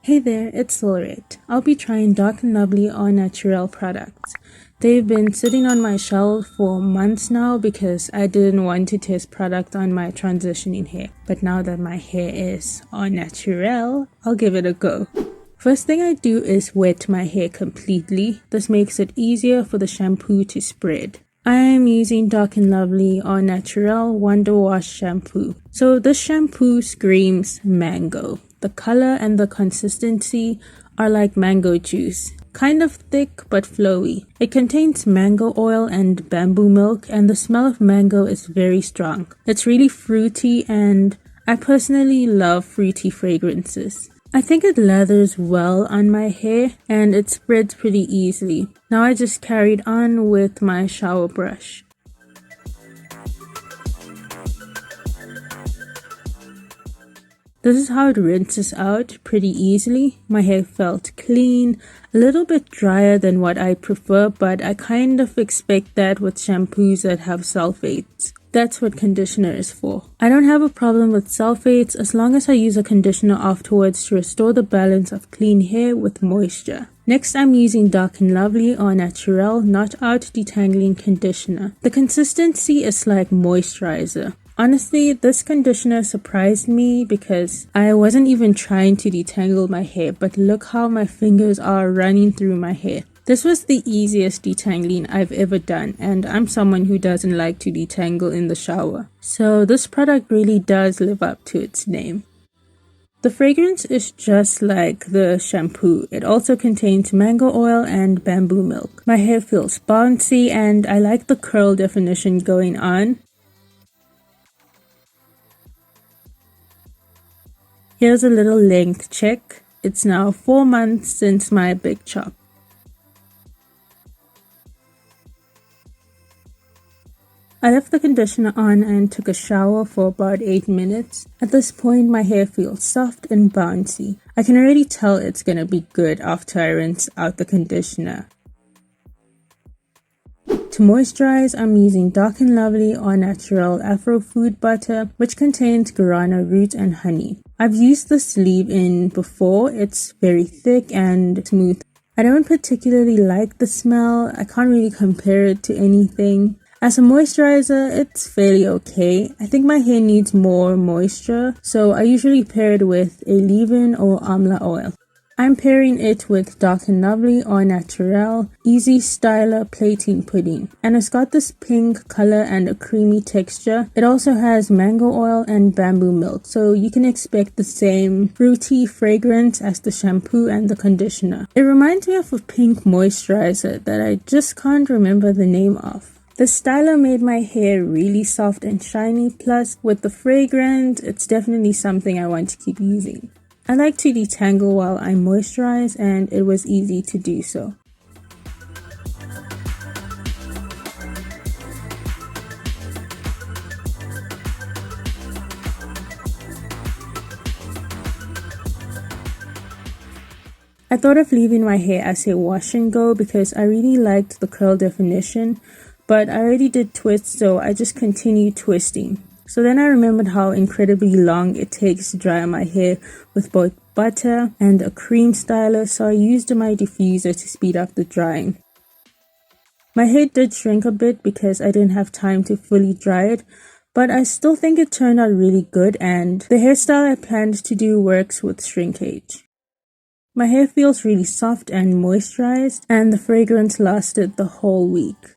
Hey there, it's Sylrette. I'll be trying Dark and Lovely or Naturale products. They've been sitting on my shelf for months now because I didn't want to test product on my transitioning hair. But now that my hair is on Naturale, I'll give it a go. First thing I do is wet my hair completely. This makes it easier for the shampoo to spread. I am using Dark and Lovely or Naturale Wonder Wash shampoo. So this shampoo screams mango. The color and the consistency are like mango juice. Kind of thick but flowy. It contains mango oil and bamboo milk, and the smell of mango is very strong. It's really fruity, and I personally love fruity fragrances. I think it lathers well on my hair and it spreads pretty easily. Now I just carried on with my shower brush. This is how it rinses out pretty easily. My hair felt clean, a little bit drier than what I prefer, but I kind of expect that with shampoos that have sulfates. That's what conditioner is for. I don't have a problem with sulfates as long as I use a conditioner afterwards to restore the balance of clean hair with moisture. Next, I'm using Dark and Lovely or Naturale Not Out Detangling Conditioner. The consistency is like moisturizer. Honestly, this conditioner surprised me because I wasn't even trying to detangle my hair, but look how my fingers are running through my hair. This was the easiest detangling I've ever done, and I'm someone who doesn't like to detangle in the shower. So this product really does live up to its name. The fragrance is just like the shampoo. It also contains mango oil and bamboo milk. My hair feels bouncy and I like the curl definition going on. Here's a little length check. It's now 4 months since my big chop. I left the conditioner on and took a shower for about 8 minutes. At this point, my hair feels soft and bouncy. I can already tell it's gonna be good after I rinse out the conditioner. To moisturize, I'm using Dark and Lovely or Naturale Afro food butter, which contains guarana root and honey. I've used this leave-in before. It's very thick and smooth. I don't particularly like the smell. I can't really compare it to anything. As a moisturizer, it's fairly okay. I think my hair needs more moisture, so I usually pair it with a leave-in or amla oil. I'm pairing it with Dark and Lovely or Naturale Easy Styler Plating Pudding, and it's got this pink color and a creamy texture. It also has mango oil and bamboo milk, so you can expect the same fruity fragrance as the shampoo and the conditioner. It reminds me of a pink moisturizer that I just can't remember the name of. The styler made my hair really soft and shiny, plus with the fragrance, it's definitely something I want to keep using. I like to detangle while I moisturize, and it was easy to do so. I thought of leaving my hair as a wash and go because I really liked the curl definition, but I already did twists, so I just continued twisting. So then I remembered how incredibly long it takes to dry my hair with both butter and a cream styler, so I used my diffuser to speed up the drying. My hair did shrink a bit because I didn't have time to fully dry it, but I still think it turned out really good, and the hairstyle I planned to do works with shrinkage. My hair feels really soft and moisturized, and the fragrance lasted the whole week.